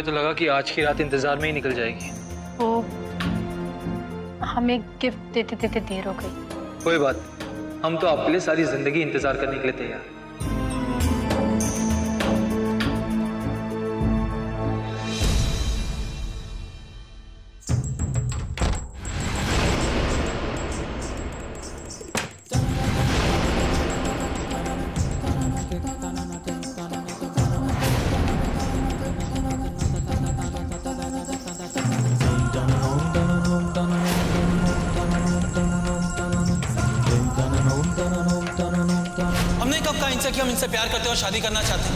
तो लगा कि आज की रात इंतजार में ही निकल जाएगी। वो हमें गिफ्ट देते देते देर हो गई। कोई बात, हम तो आपके लिए सारी जिंदगी इंतजार करने के लिए तैयार। हमने कब कहा इनसे कि हम इनसे प्यार करते हैं और शादी करना चाहते हैं?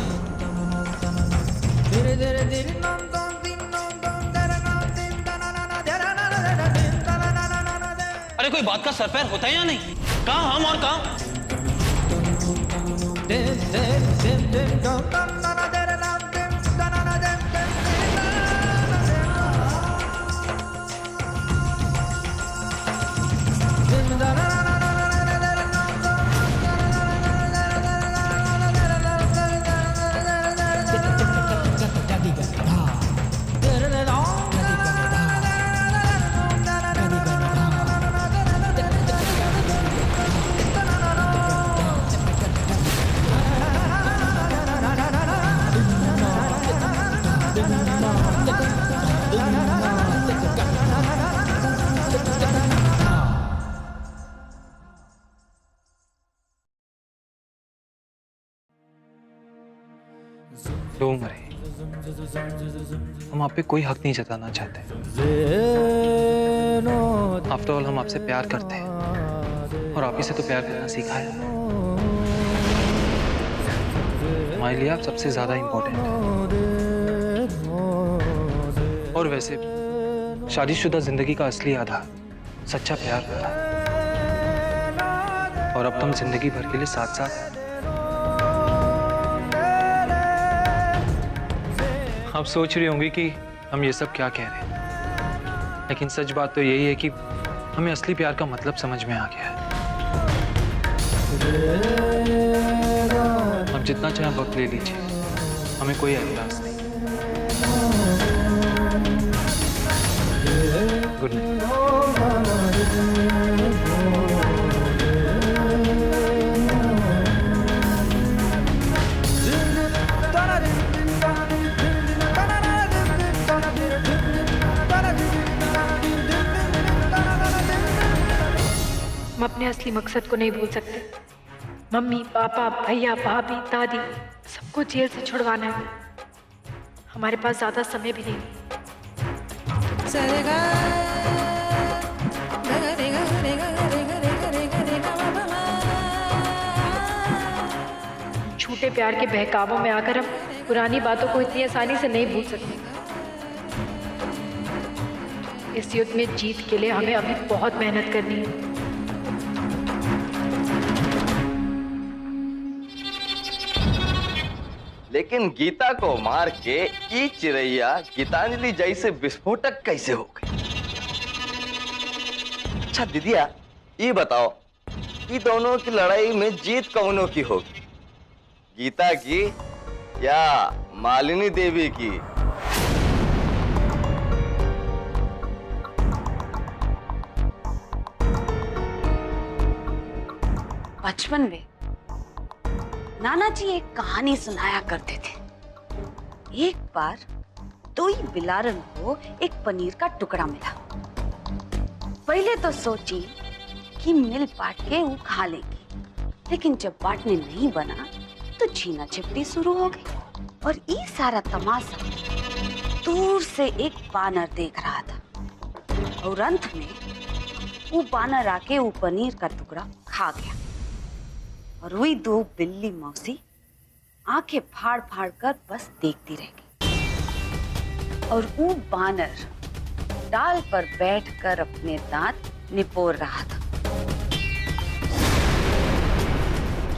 अरे कोई बात का सर पैर होता है या नहीं? कहाँ हम और कहाँ? लो मरे, हम आप पे कोई हक नहीं जताना चाहते। आफ्टर ऑल हम आपसे प्यार करते हैं और आप ही से तो प्यार करना सीखा है। हमारे लिए आप सबसे ज्यादा इंपॉर्टेंट हैं। और वैसे शादीशुदा जिंदगी का असली आधार सच्चा प्यार होता है। और अब तुम जिंदगी भर के लिए साथ साथ हैं। आप सोच रही होंगी कि हम ये सब क्या कह रहे हैं, लेकिन सच बात तो यही है कि हमें असली प्यार का मतलब समझ में आ गया है। अब जितना चाहे वक्त ले लीजिए, हमें कोई एहसास नहीं। Good night. हम अपने असली मकसद को नहीं भूल सकते। मम्मी पापा भैया भाभी दादी सबको जेल से छुड़वाना है। हमारे पास ज्यादा समय भी नहीं। झूठे प्यार के बहकावों में आकर हम पुरानी बातों को इतनी आसानी से नहीं भूल सकते। इस युद्ध में जीत के लिए हमें अभी बहुत मेहनत करनी है। लेकिन गीता को मार के ई चिरैया गीतांजलि जैसे विस्फोटक कैसे हो गई? अच्छा दीदिया, ये बताओ कि दोनों की लड़ाई में जीत कौनों की होगी, गीता की या मालिनी देवी की? बचपन में नाना जी एक कहानी सुनाया करते थे। एक बार दो ही बिलारन को एक पनीर का टुकड़ा मिला। पहले तो सोची कि मिल बांट के वो खा लेगी, लेकिन जब बांटने नहीं बना तो छीना छिपटी शुरू हो गई। और ये सारा तमाशा दूर से एक बानर देख रहा था और अंत में वो बानर आके वो पनीर का टुकड़ा खा गया। और वही दो बिल्ली मौसी आंखें फाड़ फाड़ कर बस देखती रह गई। और वो बानर डाल पर बैठकर अपने दांत निपोर रहा था।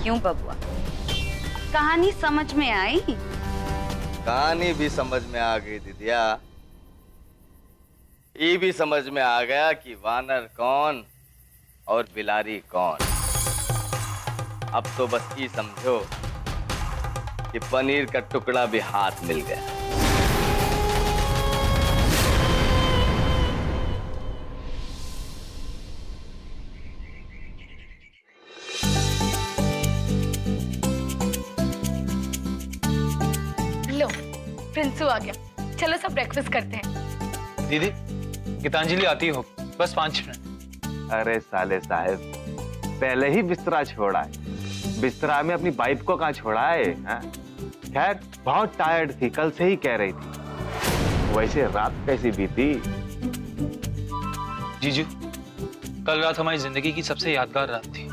क्यों बबुआ, कहानी समझ में आई? कहानी भी समझ में आ गई दीदिया। ये भी समझ में आ गया कि वानर कौन और बिलारी कौन। अब तो बस ये समझो कि पनीर का टुकड़ा भी हाथ मिल गया। प्रिंसू आ गया। चलो सब ब्रेकफास्ट करते हैं। दीदी, गीतांजलि आती हो, बस 5 मिनट। अरे साले साहब, पहले ही बिस्तरा छोड़ा है, बिस्तरा में अपनी वाइफ को कहाँ छोड़ा है? हाँ? खैर बहुत टायर्ड थी, कल से ही कह रही थी। वैसे रात कैसी बीती? जीजू, कल रात हमारी जिंदगी की सबसे यादगार रात थी।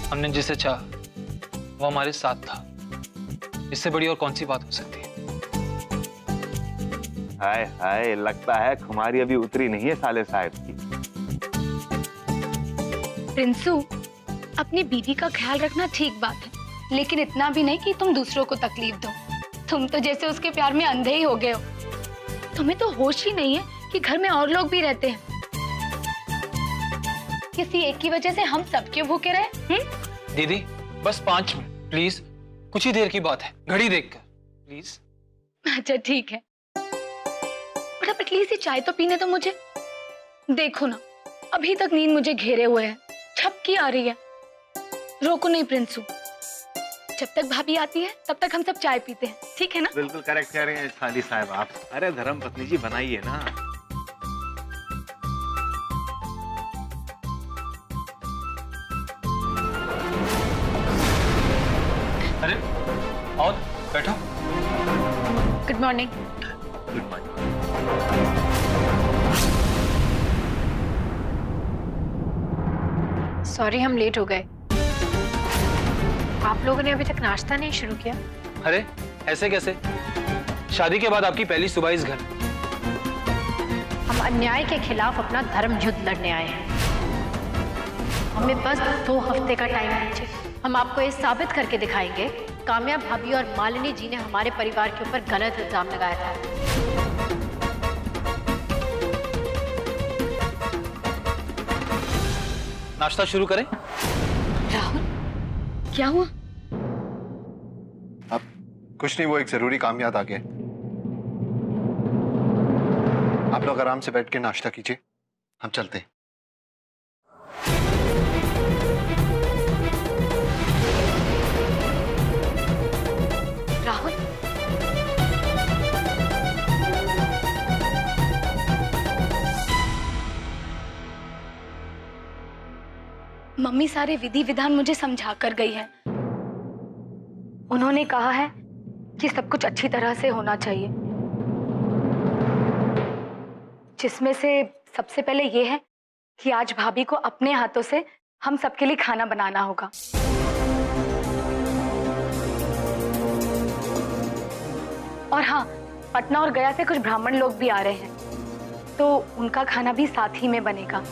हमने जिसे चाहा वो हमारे साथ था। इससे बड़ी और कौन सी बात हो सकती है? हाय हाय, लगता है खुमारी अभी उतरी नहीं है साले साहब की। प्रिंसू, अपनी बीवी का ख्याल रखना ठीक बात है, लेकिन इतना भी नहीं कि तुम दूसरों को तकलीफ दो। तुम तो जैसे उसके प्यार में अंधे ही हो गए हो। तुम्हें तो होश ही नहीं है कि घर में और लोग भी रहते हैं। किसी एक की वजह से हम सब क्यों भूखे रहे? दीदी, बस 5 मिनट प्लीज, कुछ ही देर की बात है, घड़ी देखकर प्लीज। अच्छा ठीक है, पर अब एटलीस्ट ये चाय तो पीने दो मुझे। देखो ना, अभी तक नींद मुझे घेरे हुए है, झपकी आ रही है। रोको नहीं प्रिंसू, जब तक भाभी आती है तब तक हम सब चाय पीते हैं, ठीक है ना? बिल्कुल करेक्ट कह रहे हैं साली साहब आप। अरे धर्म पत्नी जी बनाइए ना। अरे आओ, बैठो। Good morning. Good morning. Sorry हम लेट हो गए। आप लोगों ने अभी तक नाश्ता नहीं शुरू किया? अरे ऐसे कैसे? शादी के बाद आपकी पहली सुबह इस घर। हम अन्याय के खिलाफ अपना धर्म युद्ध लड़ने आए हैं। हमें बस 2 हफ्ते का टाइम दीजिए, हम आपको ये साबित करके दिखाएंगे काम्या भाभी और मालिनी जी ने हमारे परिवार के ऊपर गलत इल्जाम लगाया था। नाश्ता शुरू करें? राहुल, क्या हुआ? अब कुछ नहीं, वो एक जरूरी काम याद आ गया। आप लोग आराम से बैठ के नाश्ता कीजिए, हम चलते हैं। राहुल, मम्मी सारे विधि विधान मुझे समझा कर गई है। उन्होंने कहा है कि सब कुछ अच्छी तरह से होना चाहिए, जिसमें से सबसे पहले ये है कि आज भाभी को अपने हाथों से हम सबके लिए खाना बनाना होगा। और हाँ, पटना और गया से कुछ ब्राह्मण लोग भी आ रहे हैं, तो उनका खाना भी साथ ही में बनेगा।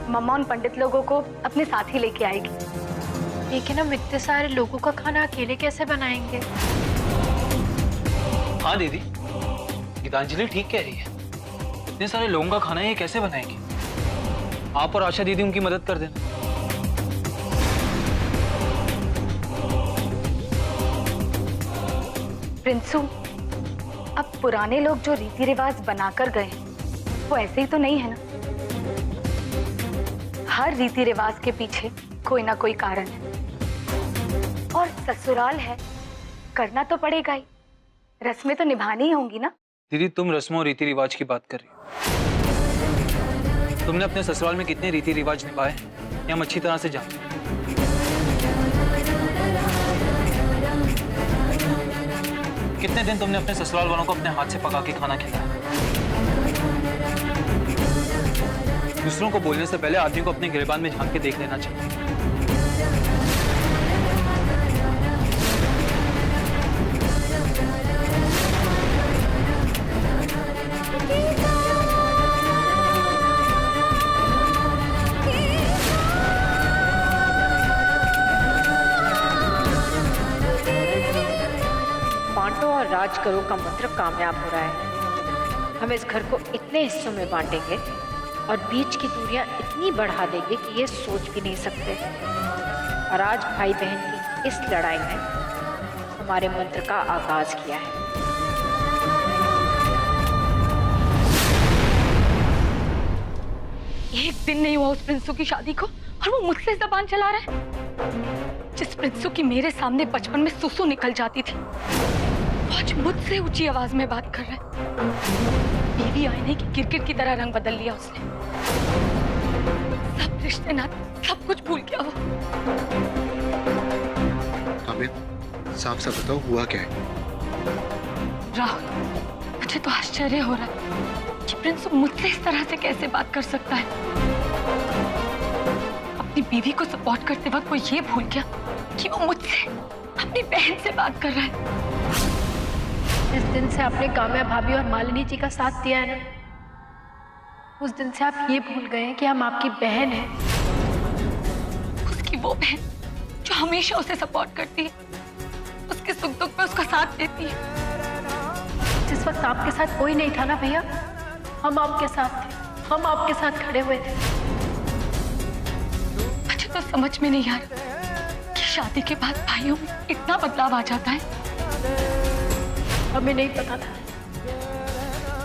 मम्मा उन पंडित लोगों को अपने साथ ही लेके आएगी। लेकिन हम इतने सारे लोगों का खाना अकेले कैसे बनाएंगे? हाँ दीदी, गीतांजलि ठीक कह रही है। इतने सारे लोगों का खाना ये कैसे बनाएंगे? आप और आशा दीदी उनकी मदद कर देना। प्रिंसू, अब पुराने लोग जो रीति रिवाज बनाकर गए हैं वो ऐसे ही तो नहीं है ना। हर रीति रिवाज के पीछे कोई ना कोई कारण है, और ससुराल है, करना तो पड़ेगा ही। रस्में तो निभानी ही होंगी ना। दीदी, तुम रस्मों और रीति रिवाज की बात कर रही हो। तुमने अपने ससुराल में कितने रीति रिवाज निभाए हैं हम अच्छी तरह से जानते हैं। कितने दिन तुमने अपने ससुराल वालों को अपने हाथ से पका के खाना खिलाया। दूसरों को बोलने से पहले आदमी को अपने गिरबान में झांक के देख लेना चाहिए। बांटो और राज करो का मंत्र कामयाब हो रहा है। हम इस घर को इतने हिस्सों में बांटेंगे और बीच की दूरियां इतनी बढ़ा देंगे कि ये सोच भी नहीं सकते। और आज भाई बहन की इस लड़ाई में हमारे मंत्र का आगाज किया है। एक दिन नहीं हुआ उस प्रिंसू की शादी को और वो मुझसे जबान चला रहा है। जिस प्रिंसू की मेरे सामने बचपन में सुसु निकल जाती थी, वो आज मुझसे ऊंची आवाज में बात कर रहा है। बीवी आईने की किरकिर की तरह रंग बदल लिया उसने। सब रिश्ते नाते सब कुछ भूल गया वो। काम्या, साफ साफ बताओ हुआ क्या है? राहुल, मुझे तो आश्चर्य हो रहा है कि प्रिंस मुझसे इस तरह से कैसे बात कर सकता है। अपनी बीवी को सपोर्ट करते वक्त वो ये भूल गया कि वो मुझसे अपनी बहन से बात कर रहा है। जिस दिन से आपने काम्या भाभी और मालिनी जी का साथ दिया है ना, उस दिन से आप ये भूल गए हैं कि हम आपकी बहन हैं। उसकी वो बहन जो हमेशा उसे सपोर्ट करती है, उसके सुख दुख में उसका साथ देती है। जिस वक्त आपके साथ कोई नहीं था ना भैया, हम आपके साथ थे, हम आपके साथ खड़े हुए थे। मुझे तो समझ में नहीं आ रहा कि शादी के बाद भाइयों में इतना बदलाव आ जाता है। हमें नहीं पता था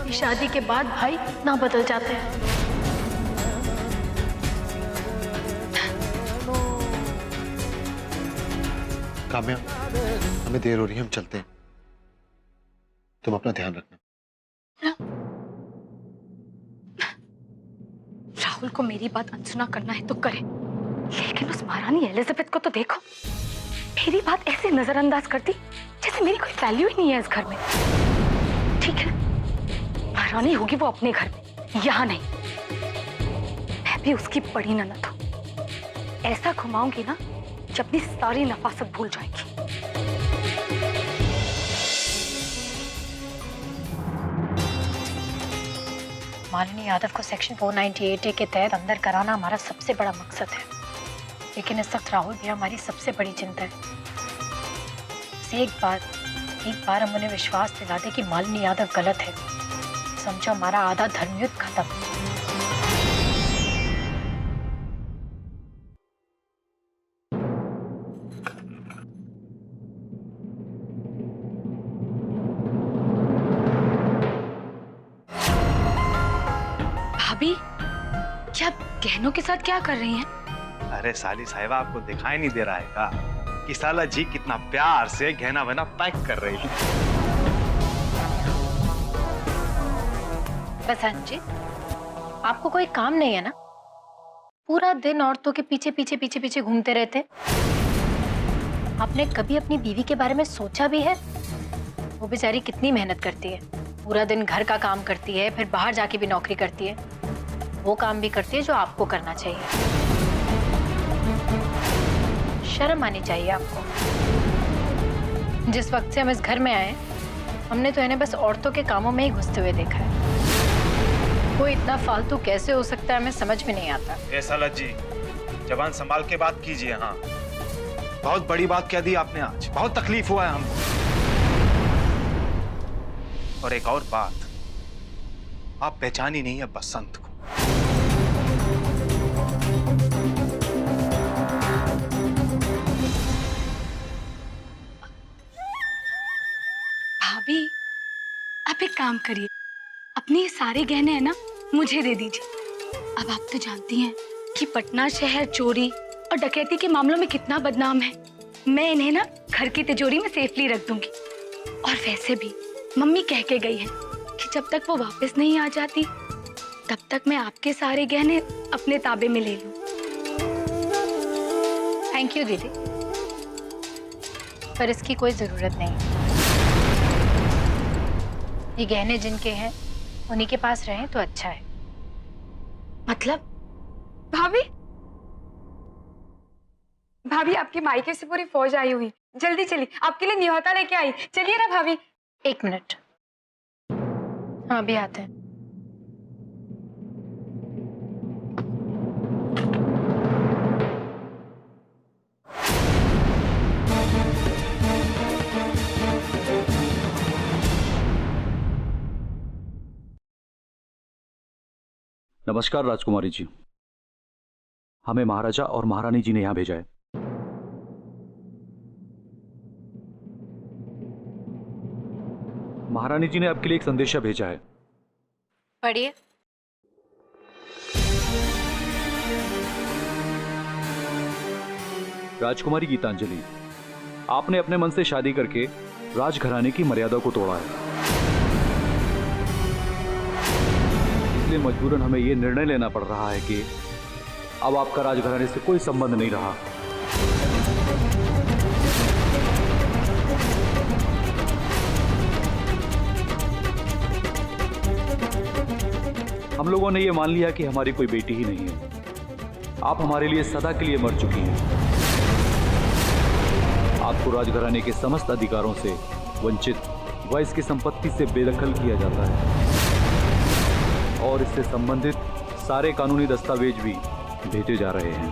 कि शादी के बाद भाई इतना बदल जाते हैं। काम्या, हमें देर हो रही है, हम चलते हैं। तुम अपना ध्यान रखना। राहुल को मेरी बात अनसुना करना है तो करे, लेकिन उस महारानी एलिजाबेथ को तो देखो, मेरी बात ऐसे नजरअंदाज करती जैसे मेरी कोई वैल्यू ही नहीं है इस घर में। ठीक है, महारानी होगी वो अपने घर में, यहाँ नहीं। मैं भी उसकी बड़ी ननद हूँ। ऐसा घुमाऊंगी ना कि अपनी सारी नफासत भूल जाएगी। मालिनी यादव को सेक्शन 498A के तहत अंदर कराना हमारा सबसे बड़ा मकसद है, लेकिन इस वक्त राहुल भी हमारी सबसे बड़ी चिंता है। बस एक बार हम उन्हें विश्वास दिला दे कि मालिनी यादव गलत है, समझो हमारा आधा धर्मयुद्ध खत्म। भाभी, क्या गहनों के साथ क्या कर रही हैं? अरे साली साहिबा, आपको दिखाई नहीं दे रहा है का कि साला जी कितना प्यार से गहना वहना पैक कर रही है। बसंत जी, आपको कोई काम नहीं है ना? पूरा दिन औरतों के पीछे पीछे पीछे पीछे घूमते रहते। आपने कभी अपनी बीवी के बारे में सोचा भी है? वो बेचारी कितनी मेहनत करती है, पूरा दिन घर का काम करती है, फिर बाहर जाके भी नौकरी करती है। वो काम भी करती है जो आपको करना चाहिए। शर्म आनी चाहिए आपको। जिस वक्त से हम इस घर में आए, हमने तो इन्हें बस औरतों के कामों में ही घुसते हुए देखा है। वो इतना फालतू कैसे हो सकता है, हमें समझ में नहीं आता। ए साला जी, जबान संभाल के बात कीजिए। हाँ, बहुत बड़ी बात कह दी आपने आज, बहुत तकलीफ हुआ है हमको। और एक और बात, आप पहचानी नहीं है बसंत को। भाभी, आप एक काम करिए, अपने ये सारे गहने हैं ना मुझे दे दीजिए। अब आप तो जानती हैं कि पटना शहर चोरी और डकैती के मामलों में कितना बदनाम है। मैं इन्हें ना घर की तिजोरी में सेफली रख दूंगी। और वैसे भी मम्मी कह के गई है कि जब तक वो वापस नहीं आ जाती, तब तक मैं आपके सारे गहने अपने ताबे में ले लूं। थैंक यू दीदी, पर इसकी कोई जरूरत नहीं। ये गहने जिनके हैं उन्हीं के पास रहें तो अच्छा है। मतलब? भाभी, भाभी आपके मायके से पूरी फौज आई हुई। जल्दी चलिए, आपके लिए न्योता लेके आई। चलिए ना भाभी। एक मिनट, हाँ अभी आते हैं। नमस्कार राजकुमारी जी, हमें महाराजा और महारानी जी ने यहां भेजा है। महारानी जी ने आपके लिए एक संदेशा भेजा है। पढ़िए। राजकुमारी गीतांजलि, आपने अपने मन से शादी करके राजघराने की मर्यादा को तोड़ा है। इसलिए मजबूरन हमें यह निर्णय लेना पड़ रहा है कि अब आपका राजघराने से कोई संबंध नहीं रहा। हम लोगों ने यह मान लिया कि हमारी कोई बेटी ही नहीं है। आप हमारे लिए सदा के लिए मर चुकी हैं। आपको राजघराने के समस्त अधिकारों से वंचित व इसकी संपत्ति से बेदखल किया जाता है और इससे संबंधित सारे कानूनी दस्तावेज भी भेजे जा रहे हैं।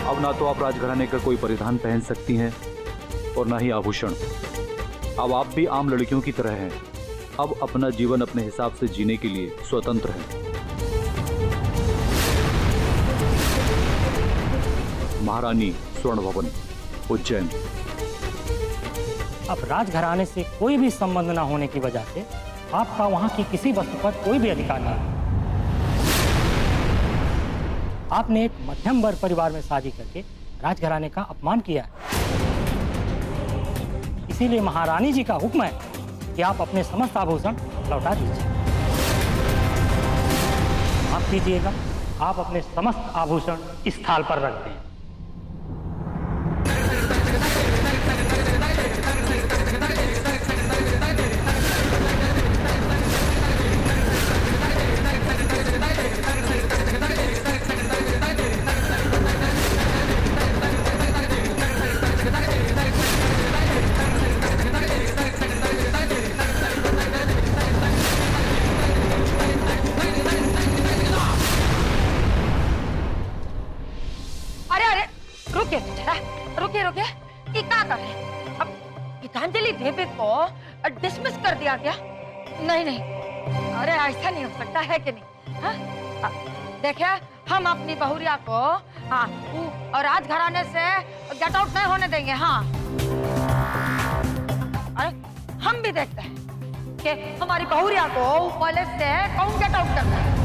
अब ना तो आप राजघराने का कोई परिधान पहन सकती हैं और ना ही आभूषण। अब आप भी आम लड़कियों की तरह हैं। अब अपना जीवन अपने हिसाब से जीने के लिए स्वतंत्र हैं। महारानी स्वर्ण भवन, उज्जैन। अब राजघराने से कोई भी संबंध न होने की वजह से आपका वहां की किसी वस्तु पर कोई भी अधिकार नहीं है। आपने एक मध्यम वर्ग परिवार में शादी करके राजघराने का अपमान किया है। इसीलिए महारानी जी का हुक्म है कि आप अपने समस्त आभूषण लौटा दीजिए। माफ कीजिएगा, आप अपने समस्त आभूषण इस थाल पर रख दें। रुकिए, ये क्या कर रहे हैं? अब गीतांजलि देवी को डिसमिस कर दिया गया? नहीं, अरे ऐसा नहीं हो सकता है कि नहीं? देखिए, हम अपनी बहुरिया को और राजघराने से गेट आउट नहीं होने देंगे। हाँ, अरे हम भी देखते हैं कि हमारी बहुरिया को पैलेस से कौन गेट आउट करता है।